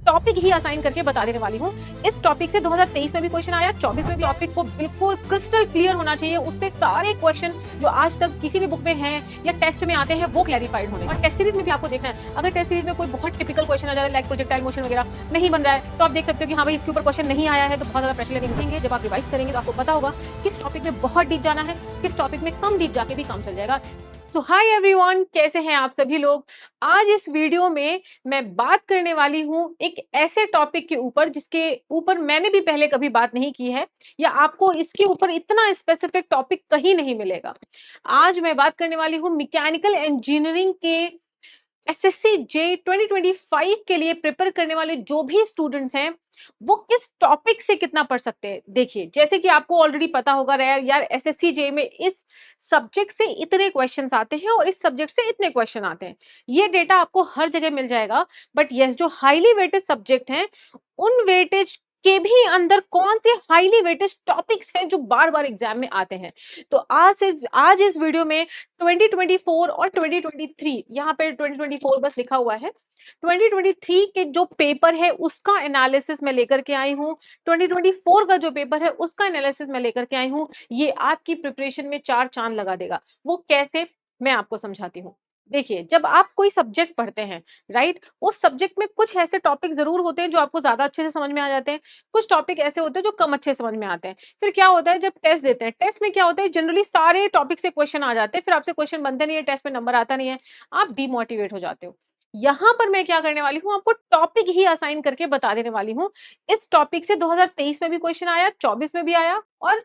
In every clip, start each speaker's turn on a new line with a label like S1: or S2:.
S1: Topic ही assign करके बता देने वाली हूँ। इस टॉपिक से 2023 में भी क्वेश्चन आया, 24 में भी। टॉपिक को बिल्कुल क्रिस्टल क्लियर होना चाहिए, उससे सारे क्वेश्चन जो आज तक किसी भी बुक में हैं या टेस्ट में आते हैं वो क्लैरिफाइड होने। और टेस्ट सीरीज में भी आपको देखना है, अगर टेस्ट सीरीज में कोई बहुत टिपिकल क्वेश्चन आ जा रहा है लाइक प्रोजेक्टाइल मोशन वगैरह नहीं बन रहा है, तो आप देख सकते हो कि हाँ भाई इसके ऊपर क्वेश्चन नहीं आया है, तो बहुत ज्यादा प्रेशर लेंगे। जब आप रिवाइज करेंगे तो आपको पता होगा किस टॉपिक में बहुत डीप जाना है, किस टॉपिक में कम डीप जाके भी काम चल जाएगा। सो हाय एवरीवन, कैसे हैं आप सभी लोग। आज इस वीडियो में मैं बात करने वाली हूं एक ऐसे टॉपिक के ऊपर जिसके ऊपर मैंने भी पहले कभी बात नहीं की है, या आपको इसके ऊपर इतना स्पेसिफिक टॉपिक कहीं नहीं मिलेगा। आज मैं बात करने वाली हूं मैकेनिकल इंजीनियरिंग के एसएससी जे 2025 के लिए प्रिपेयर करने वाले जो भी स्टूडेंट्स हैं वो किस टॉपिक से कितना पढ़ सकते हैं। देखिए, जैसे कि आपको ऑलरेडी पता होगा यार एसएससी जे में इस सब्जेक्ट से इतने क्वेश्चंस आते हैं और इस सब्जेक्ट से इतने क्वेश्चन आते हैं, ये डेटा आपको हर जगह मिल जाएगा। बट यस, जो हाईली वेटेड सब्जेक्ट हैं उन वेटेज के भी अंदर कौन से हाईली वेटेड टॉपिक्स हैं जो बार बार एग्जाम में आते हैं। तो आज इस वीडियो में 2024 और 2023, यहाँ पे 2024 बस लिखा हुआ है, 2023 के जो पेपर है उसका एनालिसिस मैं लेकर के आई हूँ, 2024 का जो पेपर है उसका एनालिसिस मैं लेकर के आई हूँ। ये आपकी प्रिपरेशन में चार चांद लगा देगा। वो कैसे, मैं आपको समझाती हूँ। देखिए, जब आप कोई सब्जेक्ट पढ़ते हैं, राइट, उस सब्जेक्ट में कुछ ऐसे टॉपिक जरूर होते हैं जो आपको ज्यादा अच्छे से समझ में आ जाते हैं, कुछ टॉपिक ऐसे होते हैं जो कम अच्छे से समझ में आते हैं। फिर क्या होता है, जब टेस्ट देते हैं, टेस्ट में क्या होता है, जनरली सारे टॉपिक से क्वेश्चन आ जाते हैं, फिर आपसे क्वेश्चन बनते नहीं है, टेस्ट में नंबर आता नहीं है, आप डिमोटिवेट हो जाते हो। यहां पर मैं क्या करने वाली हूं, आपको टॉपिक ही असाइन करके बता देने वाली हूं। इस टॉपिक से 2023 में भी क्वेश्चन आया, 24 में भी आया, और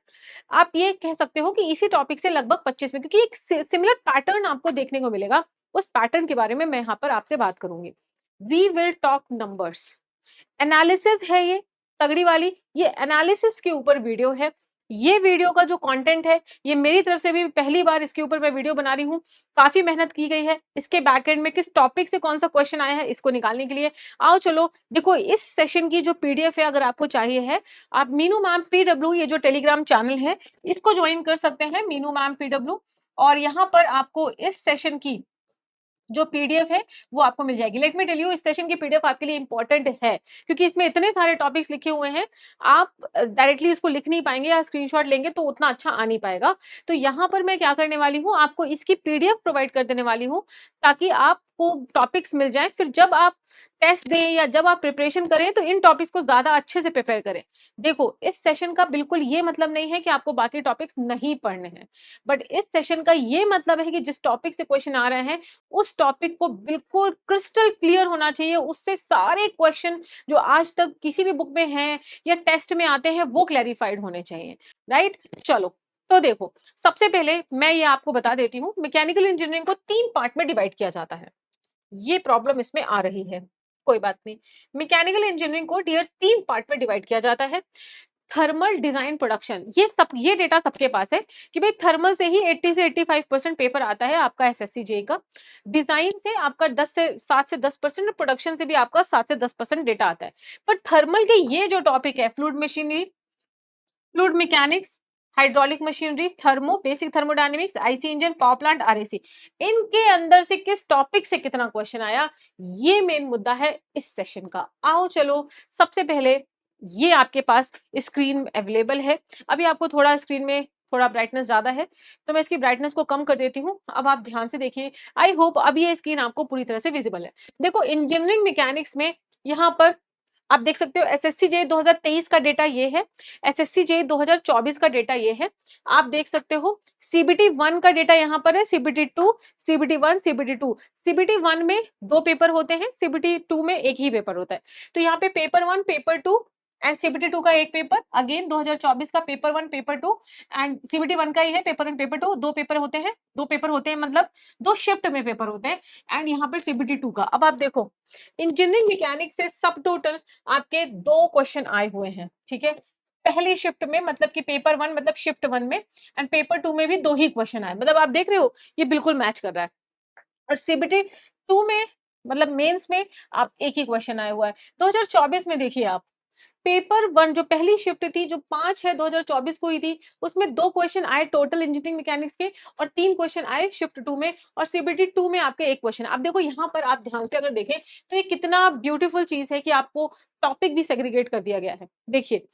S1: आप ये कह सकते हो कि इसी टॉपिक से लगभग 25 में, क्योंकि एक सिमिलर पैटर्न आपको देखने को मिलेगा। उस पैटर्न के बारे में मैं यहाँ पर आपसे बात करूंगी। We will talk numbers, analysis है ये तगड़ी वाली, ये एनालिसिस के ऊपर वीडियो है। ये वीडियो का जो कंटेंट है, ये मेरी तरफ से भी पहली बार इसके ऊपर मैं वीडियो बना रही हूँ। काफी मेहनत की गई है इसके बैकएंड में, किस टॉपिक से कौन सा क्वेश्चन आया है इसको निकालने के लिए। आओ चलो देखो, इस सेशन की जो पीडीएफ है अगर आपको चाहिए है, आप मीनू मैम पीडब्ल्यू, ये जो टेलीग्राम चैनल है, इसको ज्वाइन कर सकते हैं, मीनू मैम पीडब्ल्यू। और यहाँ पर आपको इस सेशन की जो पीडीएफ है वो आपको मिल जाएगी। लेट मी टेल यू, इस सेशन की पीडीएफ आपके लिए इंपॉर्टेंट है क्योंकि इसमें इतने सारे टॉपिक्स लिखे हुए हैं, आप डायरेक्टली इसको लिख नहीं पाएंगे या स्क्रीनशॉट लेंगे तो उतना अच्छा आ नहीं पाएगा। तो यहाँ पर मैं क्या करने वाली हूँ, आपको इसकी पीडीएफ प्रोवाइड कर देने वाली हूँ ताकि आपको टॉपिक्स मिल जाए। फिर जब आप टेस्ट दें या जब आप प्रिपरेशन करें तो इन टॉपिक्स को ज्यादा अच्छे से प्रिपेयर करें। देखो, इस सेशन का बिल्कुल ये मतलब नहीं है कि आपको बाकी टॉपिक्स नहीं पढ़ने हैं, बट इस सेशन का ये मतलब है कि जिस टॉपिक से क्वेश्चन आ रहे हैं उस टॉपिक को बिल्कुल क्रिस्टल क्लियर होना चाहिए, उससे सारे क्वेश्चन जो आज तक किसी भी बुक में हैं या टेस्ट में आते हैं वो क्लैरिफाइड होने चाहिए, राइट। चलो, तो देखो, सबसे पहले मैं ये आपको बता देती हूँ, मैकेनिकल इंजीनियरिंग को 3 पार्ट में डिवाइड किया जाता है। ये प्रॉब्लम इसमें आ रही है, कोई बात नहीं। मैकेनिकल इंजीनियरिंग को डियर 3 पार्ट में डिवाइड किया जाता है। थर्मल डिजाइन प्रोडक्शन, ये डेटा सबके पास है कि भाई थर्मल से ही 80 से 85% पेपर आता है आपका एसएससी जे का। डिजाइन से आपका 7 से 10%, प्रोडक्शन से भी आपका 7 से 10% डेटा आता है। पर थर्मल के ये जो टॉपिक है, fluid machinery, fluid mechanics, hydraulic machinery, thermo, basic thermodynamics, IC engine, power plant, RAC, इनके अंदर से किस टॉपिक से कितना क्वेश्चन आया, ये मेन मुद्दा है इस सेशन का। आओ चलो, सबसे पहले ये आपके पास स्क्रीन अवेलेबल है। अभी आपको थोड़ा स्क्रीन में थोड़ा ब्राइटनेस ज्यादा है तो मैं इसकी ब्राइटनेस को कम कर देती हूँ। अब आप ध्यान से देखिए, आई होप अब ये स्क्रीन आपको पूरी तरह से विजिबल है। देखो, इंजीनियरिंग मैकेनिक्स में यहाँ पर आप देख सकते हो एसएससी जे 2023 का डेटा ये है, एसएससी जे 2024 का डेटा ये है। आप देख सकते हो सीबीटी 1 का डेटा यहाँ पर है, सीबीटी 2, सीबीटी 1, सीबीटी 2। सीबीटी 1 में 2 पेपर होते हैं, सीबीटी 2 में एक ही पेपर होता है। तो यहाँ पे पेपर 1, पेपर 2 एंड सीबीटी 2 का एक पेपर, अगेन 2024 का पेपर 1, पेपर 2 एंड सीबीटी 1 का ही है पेपर 1, पेपर 2। 2 पेपर होते हैं, 2 पेपर होते हैं मतलब 2 शिफ्ट में पेपर होते हैं। एंड यहाँ पर सीबीटी 2 का, अब आप देखो इंजीनियरिंग मैकेनिक्स से सब टोटल आपके 2 क्वेश्चन आए हुए हैं, ठीक है। पहली शिफ्ट में मतलब कि पेपर 1 मतलब शिफ्ट 1 में, एंड पेपर 2 में भी 2 ही क्वेश्चन आए, मतलब आप देख रहे हो ये बिल्कुल मैच कर रहा है। और सीबीटी 2 में मतलब मेंस में आप एक ही क्वेश्चन आया हुआ है। 2024 में देखिए आप पेपर वन जो पहली शिफ्ट थी जो 5/6/2024 को हुई थी, उसमें 2 क्वेश्चन आए टोटल इंजीनियरिंग मैकेनिक्स के और 3 क्वेश्चन आए शिफ्ट 2 में और सीबीटी 2 में आपके 1 क्वेश्चन। अब देखो यहाँ पर आप ध्यान से अगर देखें तो ये कितना ब्यूटीफुल चीज है कि आपको टॉपिक भी सेग्रीगेट कर दिया गया है। देखिए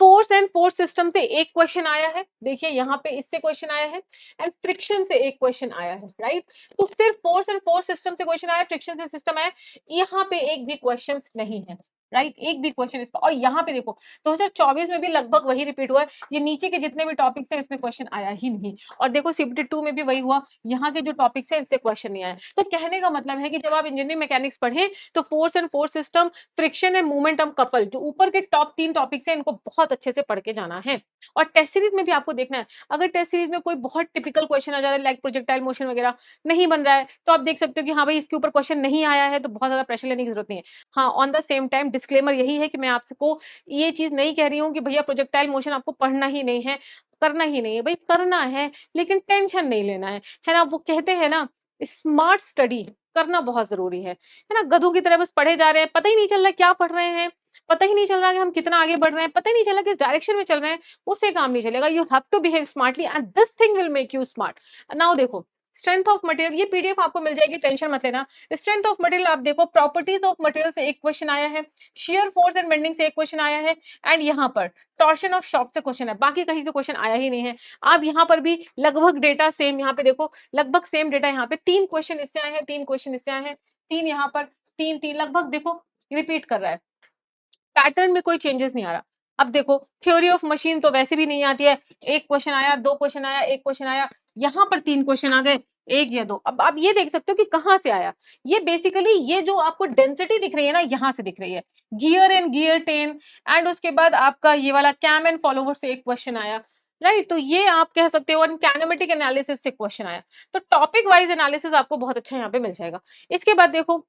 S1: फोर्स एंड फोर्स सिस्टम से एक क्वेश्चन आया है, देखिए यहाँ पे इससे क्वेश्चन आया है, एंड फ्रिक्शन से एक क्वेश्चन आया है, राइट। तो सिर्फ फोर्स एंड फोर्स सिस्टम से क्वेश्चन आया, फ्रिक्शन से सिस्टम आया, यहाँ पे एक भी क्वेश्चन नहीं है, राइट, एक भी क्वेश्चन इस पर। और यहाँ पे देखो 2024 में भी लगभग वही रिपीट हुआ है, ये नीचे के जितने भी टॉपिक्स हैं इसमें क्वेश्चन आया ही नहीं। और देखो सीबीटी 2 में भी वही हुआ, यहाँ के जो टॉपिक्स हैं इनसे क्वेश्चन नहीं आया। तो कहने का मतलब है कि जब आप इंजीनियरिंग मैकेनिक्स पढ़ें तो force and force system, friction and momentum couple, जो ऊपर के टॉप 3 टॉपिक्स हैं इनको बहुत अच्छे से पढ़ के जाना है। और टेस्ट सीरीज में भी आपको देखना है, अगर टेस्ट सीरीज में कोई बहुत टिपिकल क्वेश्चन आ जा रहा है लाइक प्रोजेक्टाइल मोशन वगैरह नहीं बन रहा है, तो आप देख सकते हो कि हाँ भाई इसके ऊपर क्वेश्चन नहीं आया है तो बहुत ज्यादा प्रेशर लेने की जरूरत नहीं है। हाँ, on the same time disclaimer यही है कि मैं आपको ये चीज नहीं कह रही हूँ कि भैया प्रोजेक्टाइल मोशन आपको पढ़ना ही नहीं है, करना ही नहीं है, भाई करना है लेकिन टेंशन नहीं लेना है ना। वो कहते हैं ना स्मार्ट स्टडी करना बहुत जरूरी है ना। गधों की तरह बस पढ़े जा रहे हैं, पता ही नहीं चल रहा क्या पढ़ रहे हैं, पता ही नहीं चल रहा कि हम कितना आगे बढ़ रहे हैं, पता ही नहीं चल रहा किस डायरेक्शन में चल रहे हैं, उससे काम नहीं चलेगा। You have to behave smartly and this thing will make you smart. Now देखो स्ट्रेंथ ऑफ मटेरियल, ये पीडीएफ आपको मिल जाएगी, टेंशन मत लेना। स्ट्रेंथ ऑफ मटेरियल आप देखो, प्रॉपर्टीज ऑफ मटेरियल से एक क्वेश्चन आया है, शेयर फोर्स एंड बेंडिंग से एक क्वेश्चन आया है, एंड यहाँ पर टॉर्शन ऑफ शॉक से क्वेश्चन है, बाकी कहीं से क्वेश्चन आया ही नहीं है। आप यहाँ पर भी लगभग डेटा सेम, यहाँ पे देखो लगभग सेम डेटा, यहाँ पे 3 क्वेश्चन इससे आए हैं, 3 क्वेश्चन इससे आए हैं, 3 यहाँ पर, 3 लगभग देखो रिपीट कर रहा है, पैटर्न में कोई चेंजेस नहीं आ रहा। अब देखो थ्योरी ऑफ मशीन तो वैसे भी नहीं आती है, एक क्वेश्चन आया, 2 क्वेश्चन आया, एक क्वेश्चन आया, यहाँ पर 3 क्वेश्चन आ गए, 1 या 2। अब आप ये देख सकते हो कि कहाँ से आया, ये बेसिकली ये जो आपको डेंसिटी दिख रही है ना, यहाँ से दिख रही है, gear and gear ten, and उसके बाद आपका ये वाला कैम एंड फॉलोवर से एक क्वेश्चन आया, राइट। तो ये आप कह सकते हो, और कैनेमेटिक एनालिसिस से क्वेश्चन आया। तो टॉपिक वाइज एनालिसिस आपको बहुत अच्छा यहाँ पे मिल जाएगा। इसके बाद देखो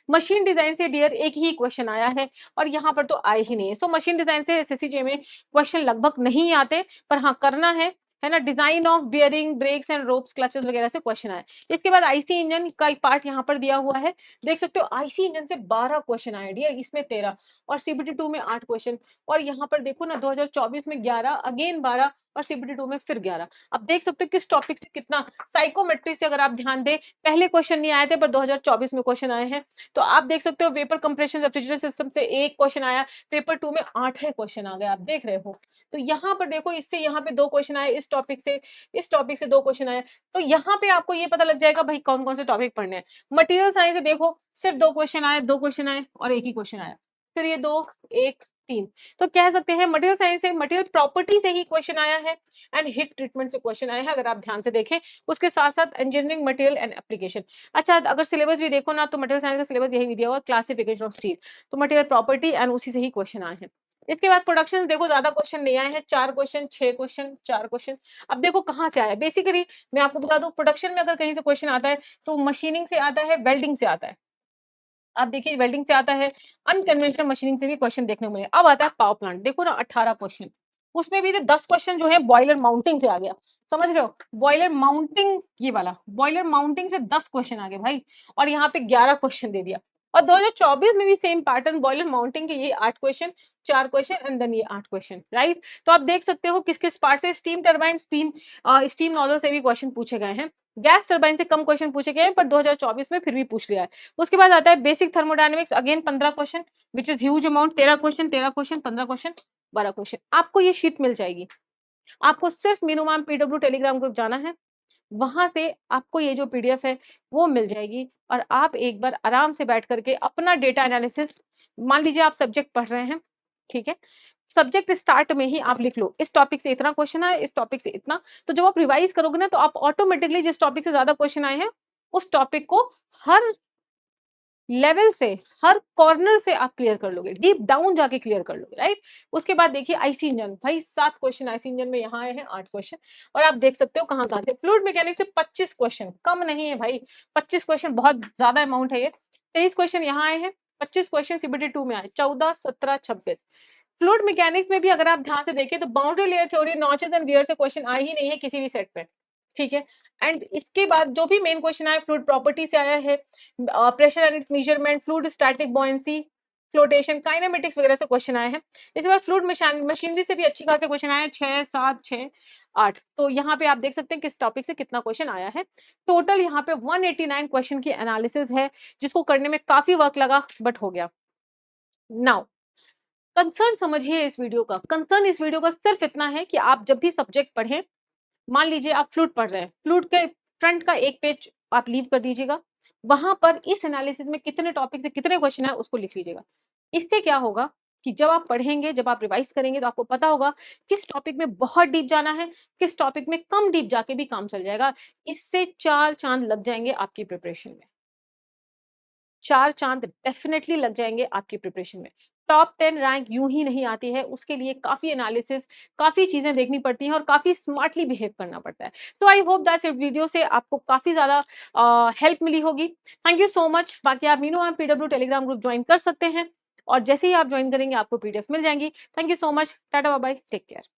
S1: मशीन डिजाइन से डियर एक ही क्वेश्चन आया है और यहाँ पर तो आए ही नहीं है। सो मशीन डिजाइन से एसएससीजे में क्वेश्चन लगभग नहीं आते, पर हाँ करना है ना। Design of bearing, brakes and ropes, clutches वगैरह से क्वेश्चन आए। इसके बाद आईसी इंजन का एक पार्ट यहाँ पर दिया हुआ है, देख सकते हो आईसी इंजन से 12 क्वेश्चन आए डियर, इसमें 13 और सीबीटी 2 में 8 क्वेश्चन। और यहाँ पर देखो ना 2024 में 11, अगेन 12 और सीबीटी 2 में फिर 11। अब देख सकते हो किस टॉपिक से कितना, साइकोमेट्री से अगर आप ध्यान दें पहले क्वेश्चन नहीं आए थे पर 2024 में क्वेश्चन आए हैं। तो आप देख सकते हो वेपर कंप्रेशन रेफ्रिजरेटर सिस्टम से एक क्वेश्चन आया, पेपर 2 में 8 क्वेश्चन आ गए, आप देख रहे हो। तो यहाँ पर देखो इससे यहाँ पे 2 क्वेश्चन आए, इस टॉपिक से 2 क्वेश्चन आए। तो यहाँ पे आपको ये पता लग जाएगा भाई कौन कौन से टॉपिक पढ़ने हैं। मटेरियल साइंस से देखो सिर्फ 2 क्वेश्चन आए, 2 क्वेश्चन आए और एक ही क्वेश्चन आया, फिर ये 2, 1, 3। तो कह सकते हैं मटेरियल साइंस से मटेरियल प्रॉपर्टी से ही क्वेश्चन आया है एंड हीट ट्रीटमेंट से क्वेश्चन आया है, अगर आप ध्यान से देखें। उसके साथ साथ इंजीनियरिंग मटेरियल एंड एप्लीकेशन। अच्छा अगर सिलेबस भी देखो ना तो मटेरियल साइंस का सिलेबस यही दिया हुआ, क्लासिफिकेशन ऑफ स्टील, तो मटेरियल प्रॉपर्टी एंड उसी से ही क्वेश्चन आए हैं। इसके बाद प्रोडक्शन देखो ज्यादा क्वेश्चन नहीं आए हैं, 4 क्वेश्चन, 6 क्वेश्चन, 4 क्वेश्चन। अब देखो कहाँ से आया, बेसिकली मैं आपको बता दूं प्रोडक्शन में अगर कहीं से क्वेश्चन आता है तो मशीनिंग से आता है, वेल्डिंग से आता है। आप देखिए वेल्डिंग से आता है, अनकन्वेंशनल मशीनिंग से भी क्वेश्चन देखने को मिले। अब आता है पावर प्लांट, देखो ना 18 क्वेश्चन, उसमें भी 10 क्वेश्चन जो है बॉयलर माउंटिंग से आ गया, समझ रहे हो, बॉयलर माउंटिंग, ये वाला बॉयलर माउंटिंग से 10 क्वेश्चन आ गए भाई, और यहाँ पे 11 क्वेश्चन दे दिया। और 2024 में भी सेम पैटर्न, बॉयलर माउंटिंग के ये 8 क्वेश्चन, 4 क्वेश्चन एंड देन ये 8 क्वेश्चन, राइट। तो आप देख सकते हो किस किस पार्ट से, स्टीम टरबाइन, स्टीम नॉजल से भी क्वेश्चन पूछे गए हैं। गैस टरबाइन से कम क्वेश्चन पूछे गए हैं पर 2024 में फिर भी पूछ लिया है। उसके बाद आता है basic thermodynamics, again 15 question which is huge amount, 13 question, 13 question, 15 question, 12 question. आपको ये शीट मिल जाएगी, आपको सिर्फ Meenu ma'am PW Telegram group जाना है, वहां से आपको ये जो पीडीएफ है वो मिल जाएगी और आप एक बार आराम से बैठ करके अपना डेटा एनालिसिस, मान लीजिए आप सब्जेक्ट पढ़ रहे हैं, ठीक है, सब्जेक्ट स्टार्ट में ही आप लिख लो इस टॉपिक से इतना क्वेश्चन आया, इस टॉपिक से इतना। तो जब आप रिवाइज करोगे ना तो आप ऑटोमेटिकली जिस टॉपिक से ज्यादा क्वेश्चन आए हैं उस टॉपिक को हर लेवल से, हर कॉर्नर से आप क्लियर कर लोगे, डीप डाउन जाके क्लियर कर लोगे, राइट। उसके बाद देखिए आईसी इंजन, भाई 7 क्वेश्चन आईसी इंजन में यहाँ आए हैं, 8 क्वेश्चन। और आप देख सकते हो कहाँ कहाँ थे, फ्लूइड मैकेनिक्स से 25 क्वेश्चन, कम नहीं है भाई, 25 क्वेश्चन बहुत ज्यादा अमाउंट है ये। 23 क्वेश्चन यहाँ आए हैं, 25 क्वेश्चन सीबीटी 2 में आए, 14, 17, 26। फ्लूइड मैकेनिक्स में भी अगर आप ध्यान से देखें तो boundary layer theory, notches and wear से क्वेश्चन आए ही नहीं है किसी भी सेट पे, ठीक है। एंड इसके बाद जो भी मेन क्वेश्चन आया फ्लूइड प्रॉपर्टी से आया है, pressure and it's measurement, fluid static buoyancy, flotation, kinematics वगैरह से क्वेश्चन आए हैं। इसके बाद फ्लूइड मशीनरी से भी अच्छी खासे क्वेश्चन आए हैं, 6, 7, 6, 8। तो यहाँ पे आप देख सकते हैं किस टॉपिक से कितना क्वेश्चन आया है। टोटल यहाँ पे 189 क्वेश्चन की एनालिसिस है, जिसको करने में काफी वर्क लगा, बट हो गया। नाउ कंसर्न समझिए इस वीडियो का। कंसर्न इस वीडियो का सिर्फ इतना है कि आप जब भी सब्जेक्ट पढ़ें, मान लीजिए आप फ्लूट पढ़ रहे हैं, फ्लूट के फ्रंट का एक पेज आप लीव कर दीजिएगा, वहां पर इस एनालिसिस में कितने टॉपिक से कितने क्वेश्चन है उसको लिख लीजिएगा। इससे क्या होगा कि जब आप पढ़ेंगे, जब आप रिवाइज करेंगे, तो आपको पता होगा किस टॉपिक में बहुत डीप जाना है, किस टॉपिक में कम डीप जाके भी काम चल जाएगा। इससे 4 चांद लग जाएंगे आपकी प्रिपरेशन में। 4 चांद डेफिनेटली लग जाएंगे आपकी प्रिपरेशन में। टॉप 10 रैंक यूं ही नहीं आती है, उसके लिए काफी एनालिसिस, काफी चीजें देखनी पड़ती हैं और काफी स्मार्टली बिहेव करना पड़ता है। सो आई होप दैट इस वीडियो से आपको काफी ज्यादा हेल्प मिली होगी। Thank you so much. बाकी आप Meenu PW Telegram group join कर सकते हैं, और जैसे ही आप ज्वाइन करेंगे आपको पीडीएफ मिल जाएंगी। Thank you so much. Tata bye bye, take care.